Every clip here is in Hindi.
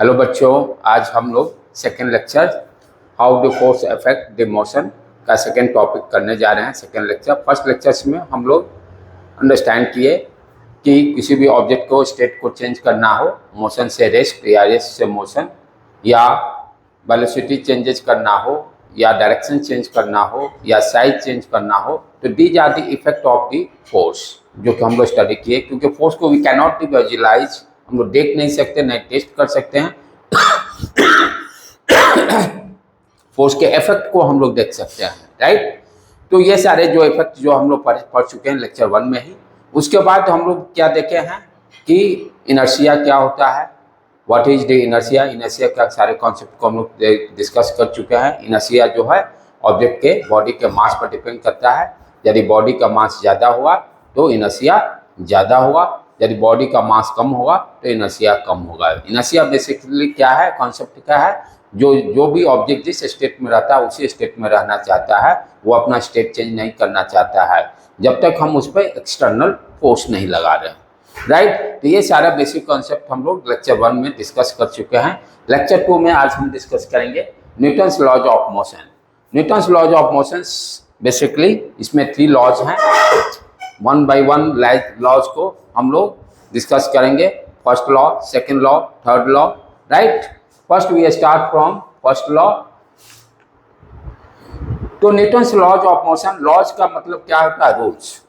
हेलो बच्चों, आज हम लोग second lecture how the force affect the motion का सेकेंड टॉपिक करने जा रहे हैं। सेकेंड लेक्चर फर्स्ट लेक्चर्स में हम लोग अंडरस्टैंड किए कि किसी भी ऑब्जेक्ट को स्टेट को चेंज करना हो, मोशन से रेस्ट या रेस्ट से मोशन, या वेलोसिटी चेंजेस करना हो, या डायरेक्शन चेंज करना हो, या साइज चेंज करना हो, तो these are the effect of the force जो कि हम लोग स्टडी किए। क्योंकि फोर्स को वी कैन नॉट विजुअलाइज, हम लोग देख नहीं सकते, नहीं टेस्ट कर सकते हैं। फोर्स के इफेक्ट को हम लोग देख सकते हैं, राइट। तो ये सारे जो इफेक्ट जो हम लोग पढ़ चुके हैं लेक्चर 1 में ही। उसके बाद हम लोग क्या देखे हैं कि इनर्शिया क्या होता है, what is the inertia. Inertia का सारे कॉन्सेप्ट को हम लोग डिस्कस कर चुके हैं। इनर्शिया जो है ऑब्जेक्ट के बॉडी के मास पर डिपेंड करता है। यदि बॉडी का मास ज़्यादा हुआ तो इनर्शिया ज़्यादा होगा, यदि बॉडी का मास कम होगा तो इनर्शिया कम होगा। इनर्शिया बेसिकली क्या है, कॉन्सेप्ट क्या है, जो भी ऑब्जेक्ट जिस स्टेट में रहता है उसी स्टेट में रहना चाहता है, वो अपना स्टेट चेंज नहीं करना चाहता है जब तक हम उस पर एक्सटर्नल फोर्स नहीं लगा रहे हैं, राइट। तो ये सारा बेसिक कॉन्सेप्ट हम लोग लेक्चर 1 में डिस्कस कर चुके हैं। लेक्चर 2 में आज हम डिस्कस करेंगे Newton's laws of motion. Newton's laws of motion basically इसमें 3 लॉज हैं। 1 by 1 लॉज को हम लोग डिस्कस करेंगे। First law, second law, third law, right. First we start from first law. तो Newton's laws of motion, laws का मतलब क्या होता है, रूल्स।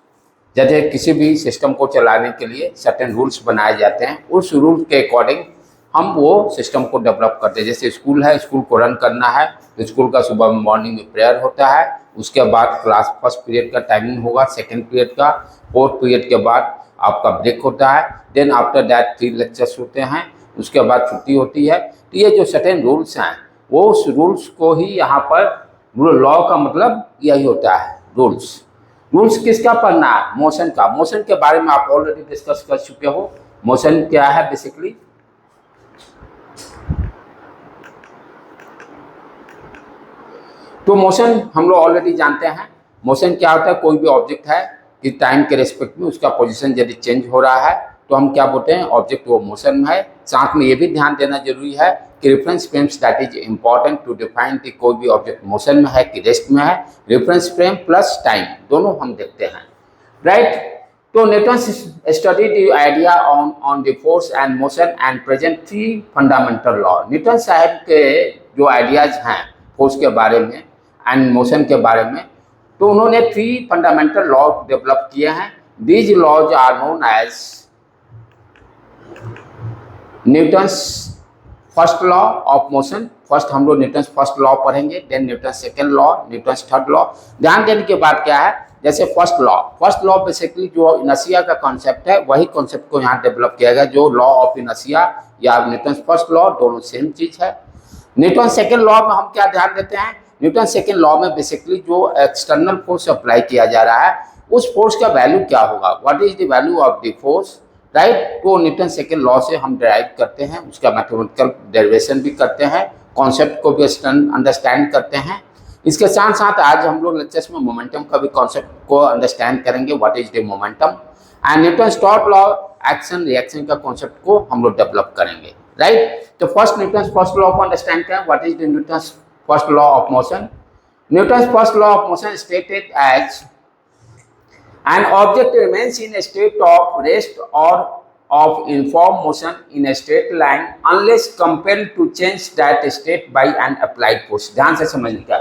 जैसे किसी भी सिस्टम को चलाने के लिए सर्टेन रूल्स बनाए जाते हैं, उस रूल के अकॉर्डिंग हम वो सिस्टम को डेवलप करते हैं। जैसे स्कूल है, स्कूल को रन करना है तो स्कूल का सुबह मॉर्निंग में प्रेयर होता है, उसके बाद क्लास फर्स्ट पीरियड का टाइमिंग होगा, सेकेंड पीरियड का, फोर्थ पीरियड के बाद आपका ब्रेक होता है, देन आफ्टर दैट 3 लेक्चर्स होते हैं, उसके बाद छुट्टी होती है। तो ये जो सर्टेन रूल्स हैं वो उस रूल्स को ही यहाँ पर लॉ का मतलब यही होता है, रूल्स। रूल्स किसका पढ़ना है, मोशन का। मोशन के बारे में आप ऑलरेडी डिस्कस कर चुके हो। मोशन क्या है बेसिकली, तो मोशन हम लोग ऑलरेडी जानते हैं। मोशन क्या होता है, कोई भी ऑब्जेक्ट है कि टाइम के रेस्पेक्ट में उसका पोजीशन यदि चेंज हो रहा है तो हम क्या बोलते हैं, ऑब्जेक्ट वो मोशन में है। साथ में ये भी ध्यान देना जरूरी है कि reference frames that is important to define कि कोई भी ऑब्जेक्ट मोशन में है कि रेस्ट में है। रेफरेंस फ्रेम प्लस टाइम दोनों हम देखते हैं, राइट। तो Newton's study the idea on the force and motion and present 3 fundamental law. Newton साहब के जो आइडियाज हैं फोर्स के बारे में एंड मोशन के बारे में, तो उन्होंने 3 फंडामेंटल लॉ डेवलप किए हैं। These laws are known as Newton's first law of motion. First हम लोग न्यूटन्स फर्स्ट लॉ पढ़ेंगे, then Newton's second law, Newton's third law. ध्यान देने के बाद क्या है, जैसे फर्स्ट लॉ बेसिकली जो इनर्शिया का कॉन्सेप्ट है वही कॉन्सेप्ट को यहाँ डेवलप किया गया। जो लॉ ऑफ इनर्शिया या न्यूटन्स फर्स्ट लॉ दोनों सेम चीज है। न्यूटन सेकेंड लॉ में हम क्या ध्यान देते हैं, न्यूटन सेकेंड लॉ में बेसिकली जो एक्सटर्नल फोर्स अप्लाई किया जा रहा है उस फोर्स का वैल्यू क्या होगा, what is the value of the force, right. तो न्यूटन सेकेंड लॉ से हम डिराइव करते हैं, उसका मैथमेटिकल डेरिवेशन भी करते हैं, कॉन्सेप्ट को भी अंडरस्टैंड करते हैं। इसके साथ साथ आज हम लोग लेक्चर्स में मोमेंटम का भी कॉन्सेप्ट को अंडरस्टैंड करेंगे, what is the momentum. And Newton third law action reaction का कॉन्सेप्ट को हम लोग डेवलप करेंगे, राइट। तो फर्स्ट न्यूटन फर्स्ट लॉ को अंडरस्टैंड करें, what is the Newton first law of motion. Newton first law of motion stated as an object remains in a state of rest or of uniform motion in a straight line unless compelled to change that state by an applied force। ध्यान से समझने का,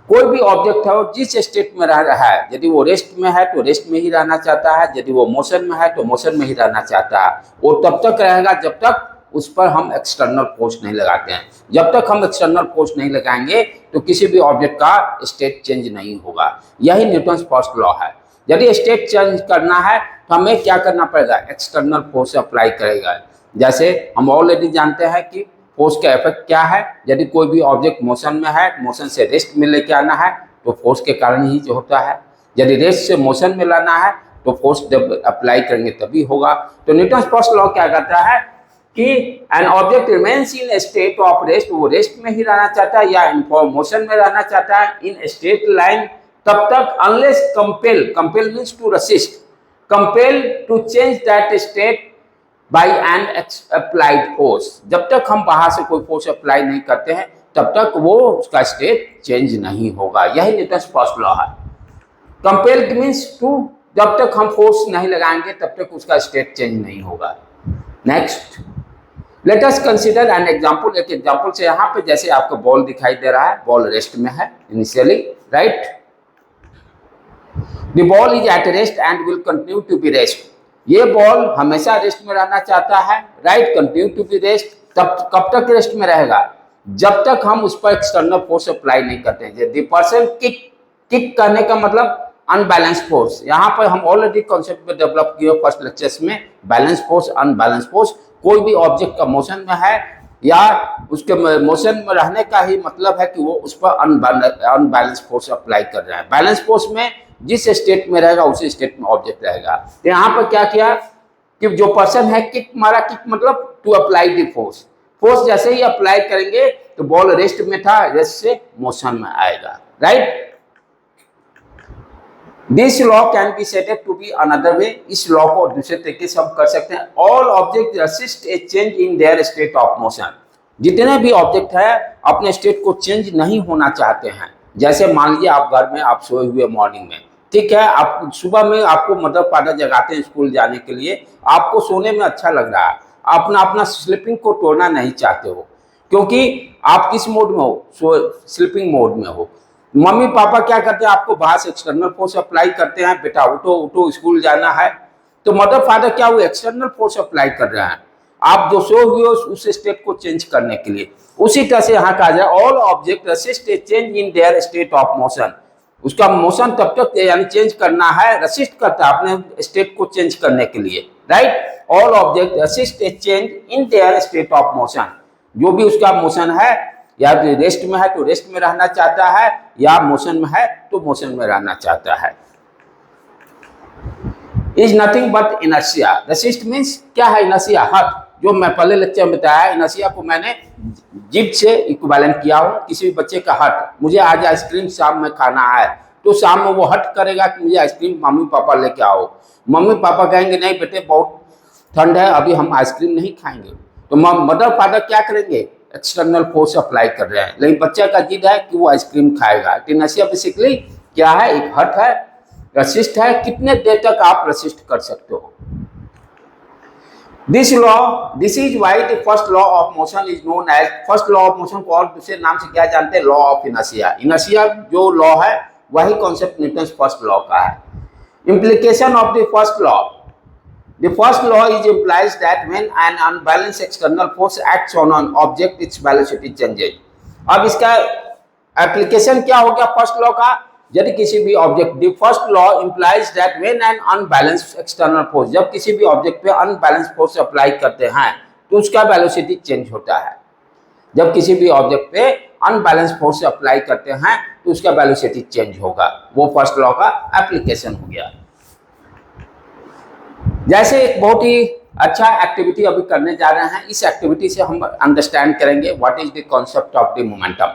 कोई भी ऑब्जेक्ट है जिस स्टेट में रह रहा है, यदि वो रेस्ट में है तो रेस्ट में ही रहना चाहता है, यदि वो मोशन में है तो मोशन में ही रहना चाहता है। वो तब तक रहेगा जब तक उस पर हम एक्सटर्नल फोर्स नहीं लगाते हैं। जब तक हम एक्सटर्नल फोर्स नहीं लगाएंगे तो किसी भी ऑब्जेक्ट का स्टेट चेंज नहीं होगा। यही न्यूटन फर्स्ट लॉ है। यदि स्टेट चेंज करना है तो हमें क्या करना पड़ेगा, एक्सटर्नल फोर्स अप्लाई करेगा। जैसे हम ऑलरेडी जानते हैं कि फोर्स का इफेक्ट क्या है। यदि कोई भी ऑब्जेक्ट मोशन में है, मोशन से रेस्ट में लेके आना है तो फोर्स के कारण ही जो होता है। यदि रेस्ट से मोशन में लाना है तो फोर्स जब अप्लाई करेंगे तभी होगा। तो न्यूटन फर्स्ट लॉ क्या कहता है कि an object remains in state of rest, वो रेस्ट में ही रहना चाहता है या मोशन में रहना चाहता है इन स्ट्रेट लाइन तब तक, unless compel means to resist, compel to change that state by an applied force. जब तक हम बाहर से कोई फोर्स अप्लाई नहीं करते हैं तब तक वो उसका स्टेट चेंज नहीं होगा। यही न्यूटन्स फर्स्ट लॉ है। कंपेल्ड मीन्स टू, जब तक हम फोर्स नहीं लगाएंगे तब तक उसका स्टेट चेंज नहीं होगा। Next, late us consider an example. एक एग्जांपल से यहाँ पे जैसे आपको बॉल दिखाई दे रहा है, बॉल रेस्ट में है initially, right. The ball is at rest and will continue to be rest. ये बॉल हमेशा रेस्ट में रहना चाहता है, right, continue to be rest. तब कब तक रेस्ट में रहेगा? जब तक हम उस पर एक्सटर्नल फोर्स अप्लाई नहीं करते हैं। द पर्सन किक करने का मतलब अनबैलेंस फोर्स। यहाँ पर हम ऑलरेडी कॉन्सेप्ट में डेवलप किए फर्स्ट लेक्चर्स में, बैलेंस फोर्स, अनबैलेंस फोर्स। कोई भी ऑब्जेक्ट का मोशन में है या उसके मोशन में रहने का ही मतलब है कि वो उस पर अनबैलेंस फोर्स अप्लाई कर रहा है। बैलेंस फोर्स में जिस स्टेट में रहेगा उसी स्टेट में ऑब्जेक्ट रहेगा। तो यहाँ पर क्या किया कि जो पर्सन है किक मारा, किक मतलब to apply the force. Force जैसे ही अप्लाई करेंगे तो बॉल रेस्ट में था, रेस्ट से मोशन में आएगा, right. This law can be stated to be another way. इस लॉ को दूसरे तरीके से हम कर सकते हैं। All object resist a change in their state of motion. जितने भी ऑब्जेक्ट है अपने स्टेट को चेंज नहीं होना चाहते हैं। जैसे मान लीजिए आप घर में आप सोए हुए मॉर्निंग में, ठीक है, आप सुबह में आपको मदर फादर जगाते हैं स्कूल जाने के लिए, आपको सोने में अच्छा लग रहा है, अपना स्लीपिंग को तोड़ना नहीं चाहते हो, क्योंकि आप किस मोड में हो? स्लीपिंग मोड में हो। मम्मी पापा क्या करते हैं? आपको बाहर से एक्सटर्नल फोर्स अप्लाई करते हैं, बेटा उठो उठो स्कूल जाना है। तो मदर फादर क्या हुए? एक्सटर्नल फोर्स अप्लाई कर रहे हैं आप जो सो हुए उस स्टेट को चेंज करने के लिए। उसी तरह से यहाँ कहा जाए all object resist a change in their state of motion. उसका मोशन तब तक यानी चेंज करना है, रेसिस्ट करता है अपने स्टेट को चेंज करने के लिए, right. All object resist a change in their state of motion. जो भी उसका मोशन है, या रेस्ट में है तो रेस्ट में रहना चाहता है, या मोशन में है तो मोशन में रहना चाहता है। Is nothing but inertia. Resist means क्या है? इनर्शिया, हट। जो मैं पहले लेक्चर में बताया, इनर्शिया को मैंने जिद से इक्विवेलेंट किया हो। किसी भी बच्चे का हट, मुझे आज आइसक्रीम शाम में खाना है, तो शाम में वो हट करेगा कि मुझे आइसक्रीम मम्मी पापा लेके आओ। मम्मी पापा कहेंगे नहीं बेटे बहुत ठंड है, अभी हम आइसक्रीम नहीं खाएंगे। तो मदर फादर क्या करेंगे? एक्सटर्नल फोर्स अप्लाई कर रहे हैं, लेकिन बच्चा का जिद है कि वो आइसक्रीम खाएगा। इनर्शिया बेसिकली क्या है? एक हट है, रेसिस्ट है। कितने देर तक आप रेसिस्ट कर सकते हो? This is why the first law of motion is known as, first law of motion को और दूसरे नाम से क्या जानते हैं? Law of inertia. इनर्शिया जो लॉ है वही कॉन्सेप्ट न्यूटन्स फर्स्ट लॉ का है। Implication of the first law. The first law is implies that when an unbalanced external force acts on an object, its velocity changes. अब इसका एप्लीकेशन क्या हो गया फर्स्ट लॉ का? यदि किसी भी object, the first law implies that when an unbalanced external force, जब किसी भी ऑब्जेक्ट पे अनबैलेंस फोर्स अप्लाई करते हैं तो उसका वेलोसिटी चेंज होता है। जब किसी भी ऑब्जेक्ट पे अनबैलेंस फोर्स अप्लाई करते हैं तो उसका वेलोसिटी चेंज होगा। वो फर्स्ट लॉ का एप्लीकेशन हो गया। जैसे एक बहुत ही अच्छा एक्टिविटी अभी करने जा रहे हैं, इस एक्टिविटी से हम अंडरस्टैंड करेंगे what is the concept of the momentum,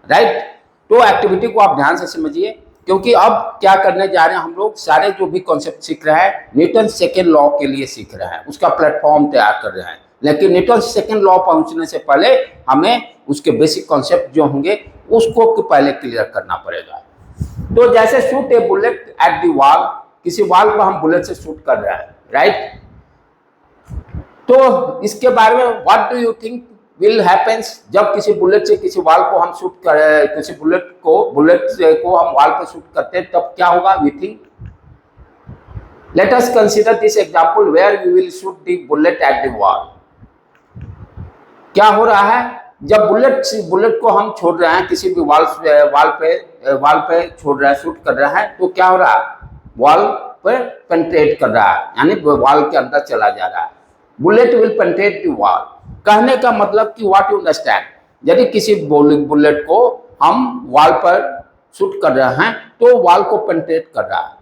right. तो एक्टिविटी को आप ध्यान से समझिए, क्योंकि अब क्या करने जा रहे हैं हम लोग, सारे जो भी कॉन्सेप्ट सीख रहे हैं न्यूटन सेकेंड लॉ के लिए सीख रहे हैं, उसका प्लेटफॉर्म तैयार कर रहे हैं। लेकिन न्यूटन सेकेंड लॉ पहुंचने से पहले हमें उसके बेसिक कॉन्सेप्ट जो होंगे उसको पहले क्लियर करना पड़ेगा। तो जैसे shoot A bullet at the wall, किसी वॉल पर हम बुलेट से शूट कर रहे हैं, राइट। तो इसके बारे में what do you think will happens, जब किसी बुलेट से किसी वॉल को हम शूट कर, किसी बुलेट को हम वॉल पर शूट करते हैं तब क्या होगा? We think, let us consider this example where we will shoot the bullet at the wall. क्या हो रहा है? जब बुलेट को हम छोड़ रहे हैं किसी भी वॉल पे छोड़ रहे हैं, शूट कर रहे हैं, तो क्या हो रहा है? वॉल पे पेनिट्रेट कर रहा है, यानी वॉल के अंदर चला जा रहा है। Bullet will penetrate the wall. कहने का मतलब कि व्हाट यू अंडरस्टैंड, यदि किसी बुलेट को हम वॉल पर शूट कर रहे हैं तो वॉल को पेनिट्रेट कर रहा है।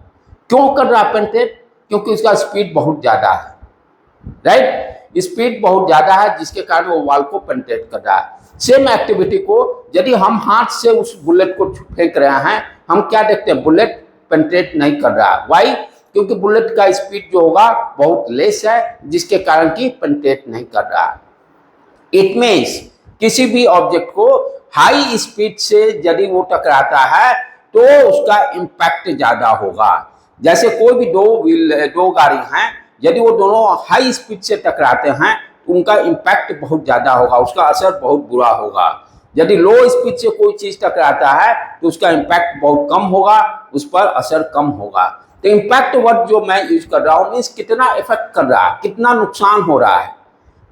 क्यों कर रहा है पेनिट्रेट? क्योंकि उसका स्पीड बहुत ज्यादा है, राइट। स्पीड बहुत ज्यादा है जिसके कारण वो वॉल को पेनिट्रेट कर रहा है। सेम एक्टिविटी को यदि हम हाथ से उस बुलेट को फेंक रहे हैं, हम क्या देखते हैं? बुलेट पेनिट्रेट नहीं कर रहा है। वाई? क्योंकि बुलेट का स्पीड जो होगा बहुत लेस है, जिसके कारण कि पेनिट्रेट नहीं कर रहा है। इट मीन्स किसी भी ऑब्जेक्ट को हाई स्पीड से यदि वो टकराता है तो उसका इम्पैक्ट ज्यादा होगा। जैसे कोई भी दो गाड़ी हैं, यदि वो दोनों हाई स्पीड से टकराते हैं तो उनका इम्पैक्ट बहुत ज्यादा होगा, उसका असर बहुत बुरा होगा। यदि लो स्पीड से कोई चीज टकराता है तो उसका इम्पैक्ट बहुत कम होगा, उस पर असर कम होगा। तो इम्पैक्ट वर्ड जो मैं यूज कर रहा हूं मीन्स कितना इफेक्ट कर रहा है, कितना नुकसान हो रहा है,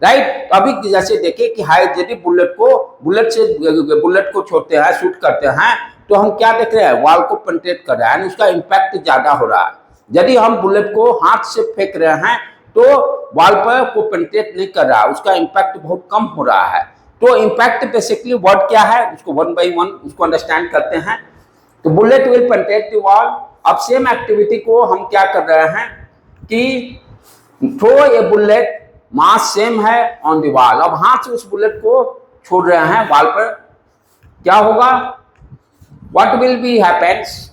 राइट। अभी जैसे देखिए कि हाई यदि बुलेट को छोड़ते हैं, शूट करते हैं, तो हम क्या देख रहे हैं, वॉल को पेनिट्रेट कर रहा है, उसका इम्पैक्ट ज्यादा हो रहा है। यदि हम बुलेट को हाथ से फेंक रहे हैं तो वॉल पर को पेनिट्रेट नहीं कर रहा, उसका इम्पैक्ट बहुत कम हो रहा है। तो इम्पैक्ट बेसिकली वर्ड क्या है, उसको वन बाई वन उसको अंडरस्टैंड करते हैं। तो bullet will penetrate the wall. अब सेम एक्टिविटी को हम क्या कर रहे हैं कि थ्रो ए बुलेट, मास सेम है ऑन द वॉल। अब हाथ से उस बुलेट को छोड़ रहे हैं वॉल पर, क्या होगा, what will be happens,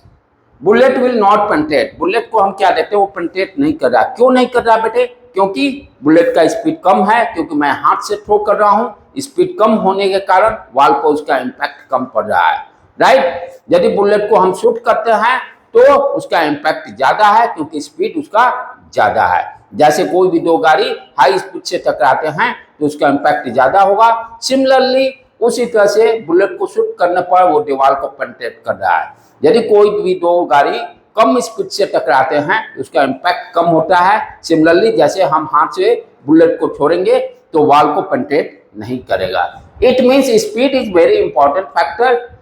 bullet will not penetrate. Bullet को हम क्या देते हैं, वो पेनिट्रेट नहीं कर रहा। क्यों नहीं कर रहा बेटे, क्योंकि बुलेट का स्पीड कम है, क्योंकि मैं हाथ से थ्रो कर रहा हूं, स्पीड कम होने के कारण वॉल पर उसका इम्पैक्ट कम पड़ रहा है, राइट। यदि बुलेट को हम शूट करते हैं तो उसका इम्पैक्ट ज्यादा है, क्योंकि स्पीड उसका ज्यादा है। जैसे कोई भी दो गाड़ी हाई स्पीड से टकराते हैं तो उसका इम्पैक्ट ज्यादा होगा। सिमिलरली उसी तरह से बुलेट को शूट करने पर वो दीवार को पेनिट्रेट कर रहा है। यदि कोई भी दो गाड़ी कम स्पीड से टकराते हैं तो उसका इम्पैक्ट कम होता है। सिमिलरली जैसे हम हाथ से बुलेट को छोड़ेंगे तो वॉल को पेनिट्रेट नहीं करेगा। It means speed is very important factor.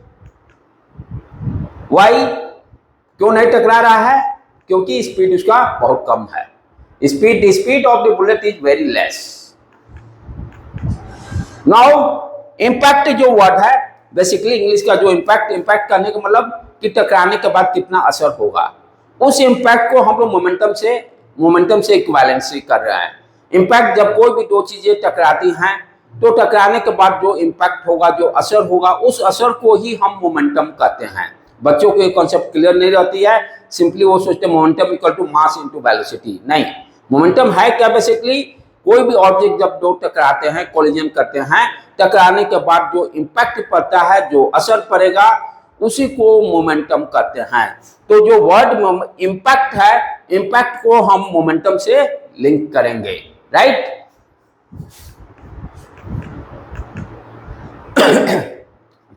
Why, क्यों नहीं टकरा रहा है, क्योंकि स्पीड उसका बहुत कम है। Speed of the bullet is very less. Now impact जो वर्ड है बेसिकली इंग्लिश का जो इम्पैक्ट करने का मतलब कि टकराने के बाद कितना असर होगा, उस इम्पैक्ट को हम लोग मोमेंटम से इक्विवेलेंसी कर रहे हैं। इम्पैक्ट जब कोई भी दो चीजें टकराती हैं तो टकराने के बाद जो इम्पैक्ट होगा, जो असर होगा, उस असर को ही हम मोमेंटम कहते हैं। बच्चों को ये कॉन्सेप्ट क्लियर नहीं रहती है, सिंपली वो सोचते हैं momentum equal to mass into velocity. नहीं, मोमेंटम है क्या, बेसिकली कोई भी ऑब्जेक्ट जब दो टकराते हैं, कोलिजन करते हैं, टकराने के बाद जो इम्पैक्ट पड़ता है, जो असर पड़ेगा, उसी को मोमेंटम कहते हैं। तो जो वर्ड इम्पैक्ट है, इम्पैक्ट को हम मोमेंटम से लिंक करेंगे, राइट।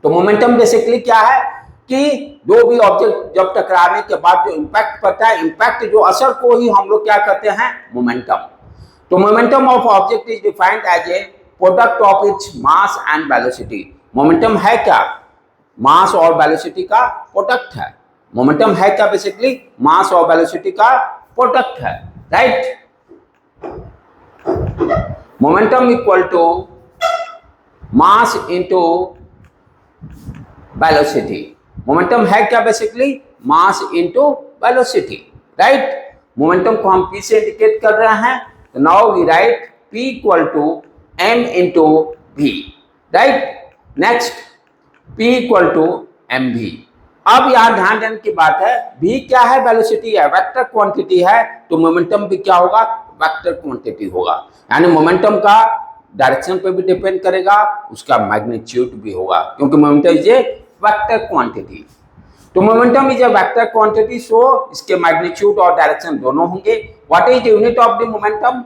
तो मोमेंटम बेसिकली क्या है कि दो भी ऑब्जेक्ट जब टकराने के बाद जो इम्पैक्ट पड़ता है, इम्पैक्ट जो असर को ही हम लोग क्या कहते हैं, मोमेंटम। तो momentum of object is defined as a product of its mass and velocity. Momentum है क्या, मास और वेलोसिटी का प्रोडक्ट है। मोमेंटम है क्या, बेसिकली मास और वेलोसिटी का प्रोडक्ट है, right. Momentum equal to mass into velocity. Momentum है क्या, basically mass into velocity, right. Momentum को हम p से इंडिकेट कर रहे हैं, तो now we write p equal to m into v, right. Next p equal to mv। अब यहाँ ध्यान देने की बात है, v क्या है, वेलोसिटी है, वेक्टर क्वांटिटी है, तो मोमेंटम भी क्या होगा, वेक्टर क्वांटिटी होगा। यानी मोमेंटम का डायरेक्शन पे भी डिपेंड करेगा, उसका मैग्नीट्यूड भी होगा, क्योंकि momentum is a vector quantity. तो momentum is a vector quantity, so इसके मैग्नीट्यूड और डायरेक्शन दोनों होंगे। What is unit of the momentum,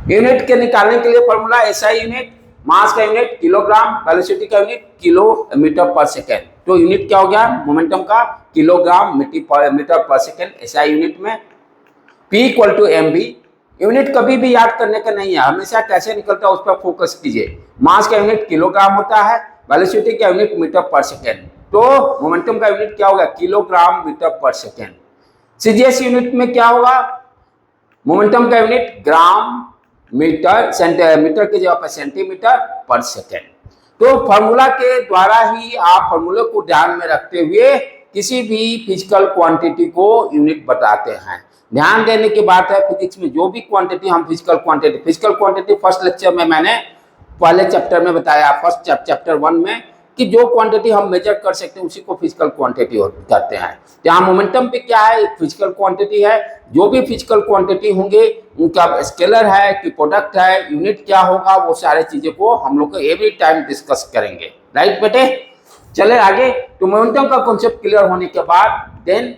unit के निकालने के लिए फॉर्मूला एसआई यूनिट, मास का यूनिट किलोग्राम, वेलोसिटी का यूनिट किलोमीटर पर सेकेंड। तो यूनिट क्या हो गया मोमेंटम का, किलोग्राम मीटर पर सेकेंड एसआई यूनिट में। p equal to mv, unit कभी भी याद करने का नहीं है, हमेशा कैसे निकलता है उस पर फोकस कीजिए। मास का यूनिट किलोग्राम होता है, वेलोसिटी का यूनिट मीटर पर सेकेंड, तो मोमेंटम का यूनिट क्या होगा, किलोग्राम मीटर पर सेकेंड। सीजीएस यूनिट में क्या होगा, मोमेंटम का यूनिट ग्राम मीटर, मीटर की जगह पर सेंटीमीटर पर सेकेंड। तो फॉर्मूला के द्वारा ही आप फॉर्मूले को ध्यान में रखते हुए किसी भी फिजिकल क्वांटिटी को यूनिट बताते हैं। ध्यान देने की बात है, फिजिक्स में जो भी क्वांटिटी हम फिजिकल क्वांटिटी फर्स्ट लेक्चर में मैंने पहले चैप्टर में बताया, फर्स्ट चैप्टर 1 में, कि जो क्वांटिटी हम मेजर कर सकते हैं उसी को फिजिकल क्वांटिटी कहते हैं। यहाँ मोमेंटम भी क्या है, एक फिजिकल क्वांटिटी है। जो भी फिजिकल क्वांटिटी होंगे उनका स्केलर है कि प्रोडक्ट है, यूनिट क्या होगा, वो सारे चीजें को हम लोग को एवरी टाइम डिस्कस करेंगे। राइट बेटे, चले आगे। तो मोमेंटम का कॉन्सेप्ट क्लियर होने के बाद देन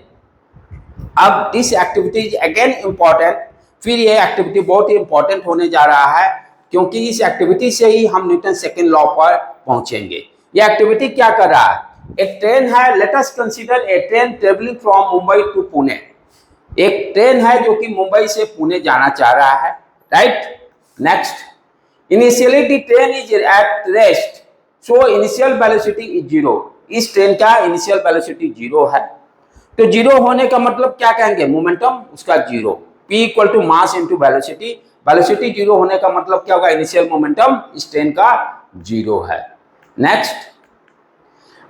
अब this activity is again important. फिर ये एक्टिविटी बहुत ही इंपॉर्टेंट होने जा रहा है, क्योंकि इस एक्टिविटी से ही हम न्यूटन सेकंड लॉ पर पहुंचेंगे। ये एक्टिविटी क्या कर रहा है, एक ट्रेन है, let us consider a train travelling from Mumbai to Pune. एक ट्रेन है जो कि मुंबई से पुणे जाना चाह रहा है। Right, next, initially the train is at rest, so initial velocity is 0। इस ट्रेन का इनिशियल वेलोसिटी 0 है। तो 0 होने का मतलब क्या कहेंगे, मोमेंटम उसका 0, p equal to mass into velocity. Velocity 0 होने का मतलब क्या होगा, इनिशियल मोमेंटम इस ट्रेन का 0 है। Next,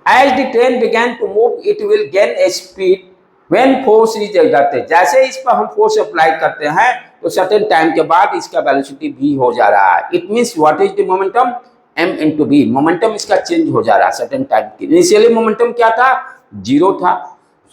as the train began to move it will gain a speed when force is exerted. जैसे इस पर हम फोर्स अप्लाई करते हैं तो सर्टेन टाइम के बाद इसका वेलोसिटी v हो जा रहा है। It means what is the momentum, m into v। Momentum इसका चेंज हो जा रहा है सर्टेन टाइम की। इनिशियली मोमेंटम क्या था, 0 था।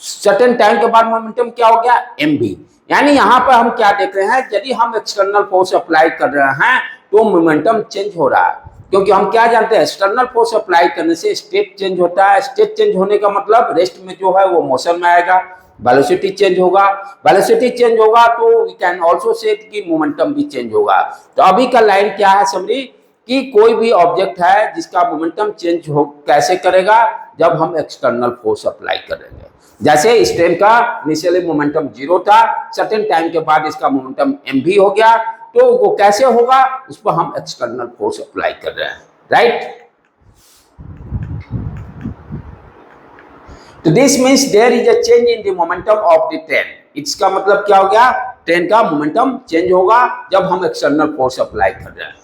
सर्टेन टाइम के बाद मोमेंटम क्या हो गया, mv। यानी यहाँ पर हम क्या देख रहे हैं, यदि हम एक्सटर्नल फोर्स अप्लाई कर रहे हैं तो मोमेंटम चेंज हो रहा है। क्योंकि हम क्या जानते हैं, एक्सटर्नल फोर्स अप्लाई करने से स्टेट चेंज होता है। स्टेट चेंज होने का मतलब रेस्ट में जो है वो मोशन में आएगा, वेलोसिटी चेंज होगा। वेलोसिटी चेंज होगा तो वी कैन आल्सो से कि मोमेंटम भी चेंज होगा। तो अभी का लाइन क्या है समरी, कि कोई भी ऑब्जेक्ट है जिसका मोमेंटम चेंज हो कैसे करेगा, जब हम एक्सटर्नल फोर्स अप्लाई करेंगे। जैसे इस ट्रेन का इनिशियली मोमेंटम 0 था, सर्टेन टाइम के बाद इसका मोमेंटम mv हो गया। तो वो कैसे होगा, उस पर हम एक्सटर्नल फोर्स अप्लाई कर रहे हैं। राइट, तो this means there is a change in the momentum of the train. इसका मतलब क्या हो गया, ट्रेन का मोमेंटम चेंज होगा जब हम एक्सटर्नल फोर्स अप्लाई कर रहे हैं।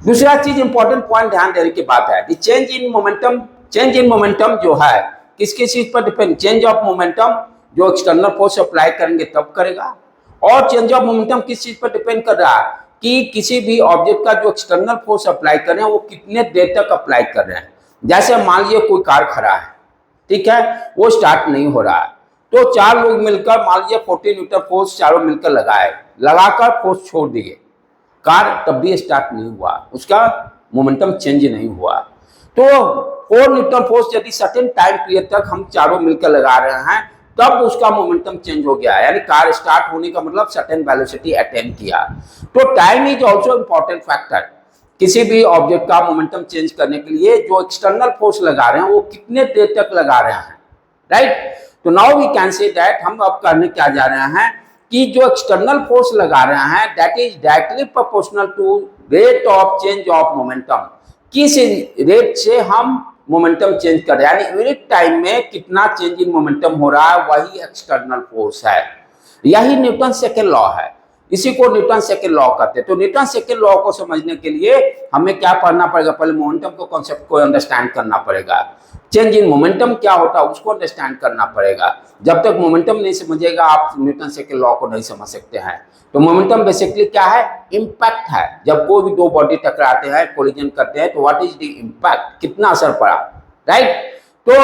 दूसरा चीज इंपॉर्टेंट पॉइंट ध्यान देने की बात है, the change in momentum. Change in momentum जो है किस किस चीज पर डिपेंड, चेंज ऑफ मोमेंटम जो एक्सटर्नल फोर्स अप्लाई करेंगे तब करेगा। और चेंज ऑफ मोमेंटम किस चीज पर डिपेंड कर रहा है, कि किसी भी ऑब्जेक्ट का जो एक्सटर्नल फोर्स अप्लाई कर रहे हैं वो कितने देर तक अप्लाई कर रहे हैं। जैसे मान लीजिए कोई कार खड़ा है, ठीक है, वो स्टार्ट नहीं हो रहा है, तो 4 लोग मिलकर मान लीजिए 40 न्यूटन फोर्स चारों मिलकर लगाए, लगाकर फोर्स छोड़ दिए, कार तब भी स्टार्ट नहीं हुआ, उसका मोमेंटम चेंज नहीं हुआ। तो 4 न्यूटन फोर्स यदि सर्टेन टाइम पीरियड तक हम चारों मिलकर लगा रहे हैं तब उसका मोमेंटम चेंज हो गया, यानी कार स्टार्ट होने का मतलब सर्टेन वेलोसिटी अटेन किया। तो time is also important factor. किसी भी ऑब्जेक्ट का मोमेंटम चेंज करने के लिए जो एक्सटर्नल फोर्स लगा रहे हैं वो कितने देर तक लगा रहे हैं। राइट, तो now we can say that हम अब करने क्या जा रहे हैं, कि जो एक्सटर्नल फोर्स लगा रहे हैं that is directly proportional to rate of change of momentum. किस रेट से हम मोमेंटम चेंज कर रहे हैं, यानी यूनिट टाइम में कितना चेंज इन मोमेंटम हो रहा है, वही एक्सटर्नल फोर्स है। यही न्यूटन सेकंड लॉ है, इसी को न्यूटन सेकंड लॉ कहते हैं। तो न्यूटन सेकंड लॉ को समझने के लिए हमें क्या पढ़ना पड़ेगा, पहले मोमेंटम को कॉन्सेप्ट को अंडरस्टैंड करना पड़ेगा। चेंज इन मोमेंटम क्या होता है उसको अंडरस्टैंड करना पड़ेगा। जब तक मोमेंटम नहीं समझेगा आप न्यूटन सेकंड लॉ को नहीं समझ सकते हैं। तो मोमेंटम बेसिकली क्या है, इम्पैक्ट है। जब कोई भी दो बॉडी टकराते हैं, कोलिजन करते हैं, तो व्हाट इज द इम्पैक्ट, कितना असर पड़ा। राइट, तो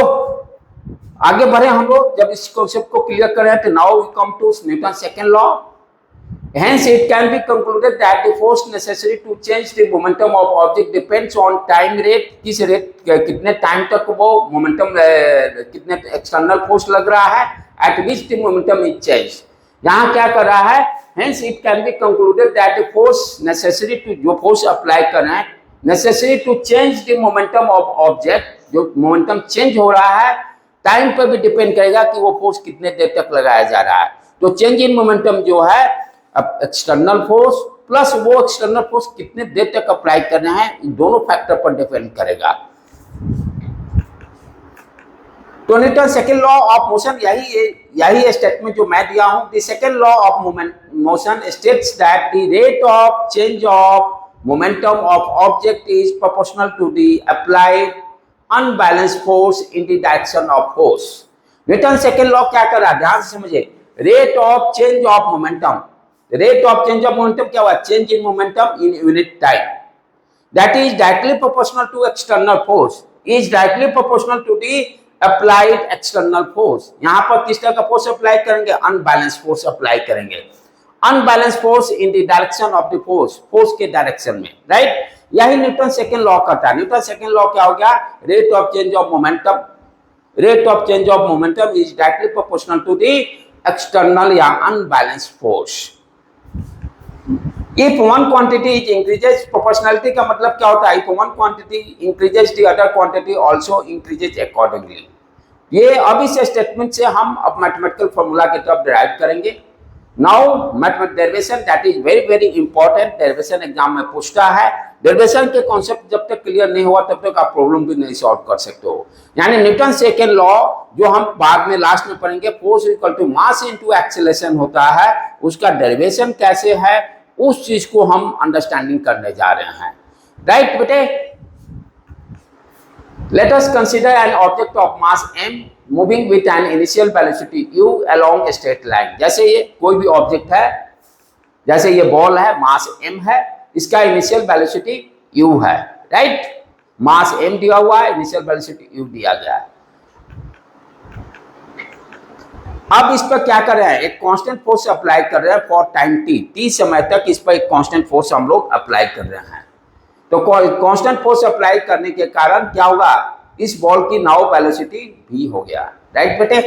आगे बढ़े हम लोग, जब इस कॉन्सेप्ट को क्लियर करें तो now we come to Newton second law. Hence, it can be concluded that the force necessary to change the momentum of object depends on time rate। किस रेट, कितने टाइम तक वो मोमेंटम, कितने एक्सटर्नल फोर्स लग रहा है, at which the momentum is changed। यहाँ क्या कर रहा है, hence it can be concluded that the force necessary to, जो फोर्स अप्लाई कर रहे हैं, necessary to change the momentum of object, जो मोमेंटम चेंज हो रहा है, टाइम पर भी डिपेंड करेगा कि वो फोर्स कितने देर तक लगाया जा रहा है। तो चेंज इन मोमेंटम जो है अब एक्सटर्नल फोर्स प्लस वो एक्सटर्नल फोर्स कितने देर तक अप्लाई करना है, इन दोनों फैक्टर पर डिपेंड करेगा। तो Newton second law of motion, यही स्टेटमेंट जो मैं दिया हूं। The second law of motion states that the rate of change of momentum of object is proportional to the applied unbalanced force in the direction of force. Newton second law क्या कर रहा है, ध्यान से समझिए। Rate of change of momentum, rate of change of momentum क्या हुआ, change in momentum in unit time, that is directly proportional to external force. Is directly proportional to the applied external force. यहां पर किस तरह का फोर्स अप्लाई करेंगे? अनबैलेंस फोर्स अप्लाई करेंगे। Unbalance force in the direction of the force, force के डायरेक्शन में, राइट। यही न्यूटन सेकंड लॉ करता है। न्यूटन सेकंड लॉ क्या हो गया? Rate of change of momentum, rate of change of momentum is directly proportional to the external या unbalance force. If one quantity is increases, proportionality का मतलब क्या होता है? If one quantity increases, the other quantity also increases accordingly। ये अब इस स्टेटमेंट से हम अब मैथमेटिकल फॉर्मूला की तरफ डिराइव करेंगे। Now mathematical derivation, that is very very important. Derivation exam में पूछता है। डेरिवेशन के कॉन्सेप्ट जब तक क्लियर नहीं हुआ तब तक आप प्रॉब्लम भी नहीं सॉल्व कर सकते हो। यानी न्यूटन सेकंड लॉ जो हम बाद में लास्ट में पढ़ेंगे, force equal to mass into acceleration होता है, उसका डेरिवेशन कैसे है उस चीज को हम अंडरस्टैंडिंग करने जा रहे हैं, राइट बेटे। Late us consider an object of mass m moving with an initial velocity u along a straight line. जैसे ये कोई भी ऑब्जेक्ट है, जैसे ये बॉल है, मास m है, इसका इनिशियल वेलोसिटी u है, राइट। मास m दिया हुआ है, इनिशियल वेलोसिटी u दिया गया है। अब इस पर क्या कर रहे हैं? एक कांस्टेंट फोर्स अप्लाई कर रहे हैं फॉर टाइम t समय तक इस पर एक कांस्टेंट फोर्स हम लोग अप्लाई कर रहे हैं। तो कांस्टेंट फोर्स अप्लाई करने के कारण क्या होगा? इस बॉल की नाउ वेलोसिटी v हो गया, राइट बेटे।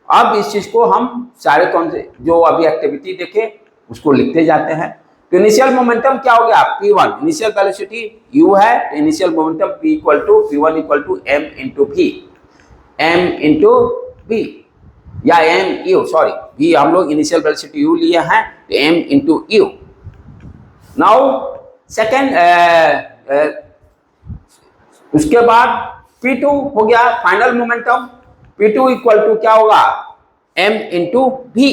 अब इस चीज को हम सारे जो अभी एक्टिविटी देखे उसको लिखते जाते हैं। तो इनिशियल मोमेंटम क्या हो गया? p1, इनिशियल वेलोसिटी u है, initial momentum p equal to p1 equal to m into v, m into v या m u, सॉरी v हम लोग इनिशियल वेलोसिटी u लिए हैं तो m into u। Now second उसके बाद P2 हो गया final momentum. P2 equal to क्या होगा? m into v,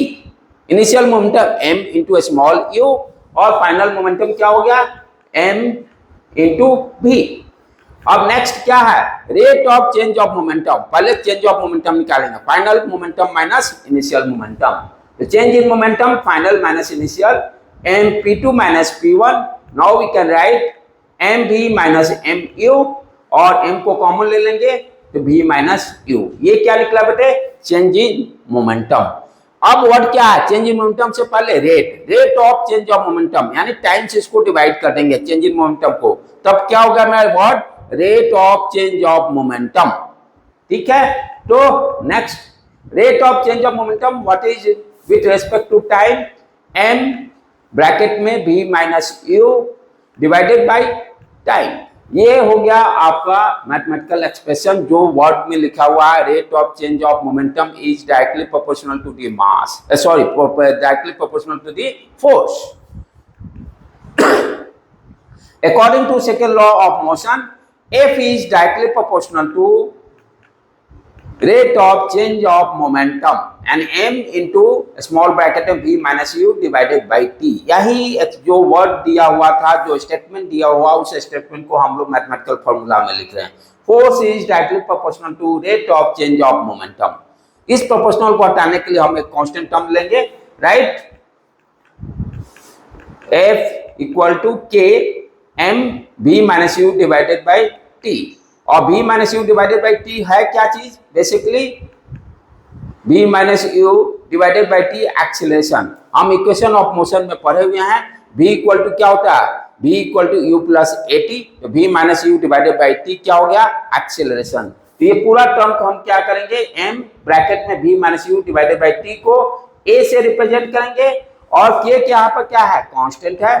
initial momentum m into small u और फाइनल मोमेंटम क्या हो गया? m into v। अब नेक्स्ट क्या है? Rate of change of momentum. पहले चेंज ऑफ मोमेंटम निकालेंगे, final momentum minus initial momentum. तो change in momentum final minus initial, mp2 minus p1। Now we can write mv minus mu और m को कॉमन ले लेंगे तो v माइनस u। ये क्या निकला बेटे? Change in momentum. अब वर्ड क्या है? चेंज इन मोमेंटम से पहले rate, rate of change of momentum, यानी टाइम से इसको डिवाइड कर देंगे चेंज इन मोमेंटम को, तब क्या होगा मेरा word? Rate of change of momentum, ठीक है। तो next rate of change of momentum what is with respect to time? m bracket में v minus u divided by time. ये हो गया आपका मैथमेटिकल एक्सप्रेशन जो वर्ड में लिखा हुआ है। Rate of change of momentum is directly proportional to the mass, sorry directly proportional to the force. According to second law of motion, F is directly proportional to rate of change of momentum and m into small bracket में v minus u divided by t। यही जो वर्ड दिया हुआ था, जो स्टेटमेंट दिया हुआ, उस स्टेटमेंट को हम लोग मैथमेटिकल फॉर्मूला में लिख रहे हैं। Force is directly proportional to rate of change of momentum. इस प्रोपोर्शनल को हटाने के लिए हम एक कांस्टेंट टर्म लेंगे, right. F equal to k m v minus u divided by t. और v minus u divided by t है क्या चीज? Basically v minus u divided by t acceleration. हम इक्वेशन ऑफ मोशन में पढ़े हुए हैं। v इक्वल टू क्या होता है? v equal to u plus a t. तो v minus u divided by t क्या हो गया? एक्सीलरेशन। तो ये पूरा टर्म को हम क्या करेंगे? m ब्रैकेट में v minus u divided by T को a से रिप्रेजेंट करेंगे और k के यहाँ पर क्या है? कांस्टेंट है,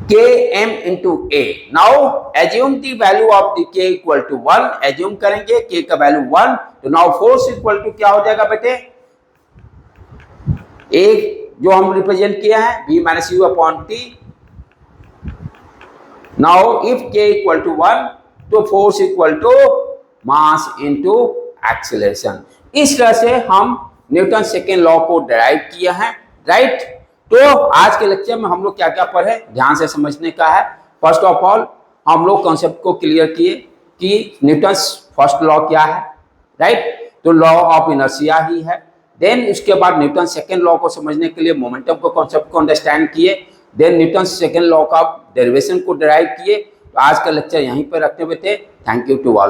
km into a। Now assume the value of the k equal to 1। assume करेंगे k का वैल्यू 1, तो now force equal to क्या हो जाएगा बेटे? एक जो हम रिप्रेजेंट किया है v minus u upon t। now if k equal to 1 तो force equal to mass into acceleration। इस तरह से हम न्यूटन सेकेंड लॉ को डिराइव किया है, राइट। तो आज के लेक्चर में हम लोग क्या क्या पढ़े, ध्यान से समझने का है। फर्स्ट ऑफ ऑल हम लोग कॉन्सेप्ट को क्लियर किए कि न्यूटन फर्स्ट लॉ क्या है, राइट। तो लॉ ऑफ इनर्शिया ही है। देन उसके बाद न्यूटन सेकेंड लॉ को समझने के लिए मोमेंटम को कॉन्सेप्ट को अंडरस्टैंड किए। देन न्यूटन सेकेंड लॉ का डेरिवेशन को डिराइव किए। तो आज का लेक्चर यहीं पर रखते बेटे। Thank you to all.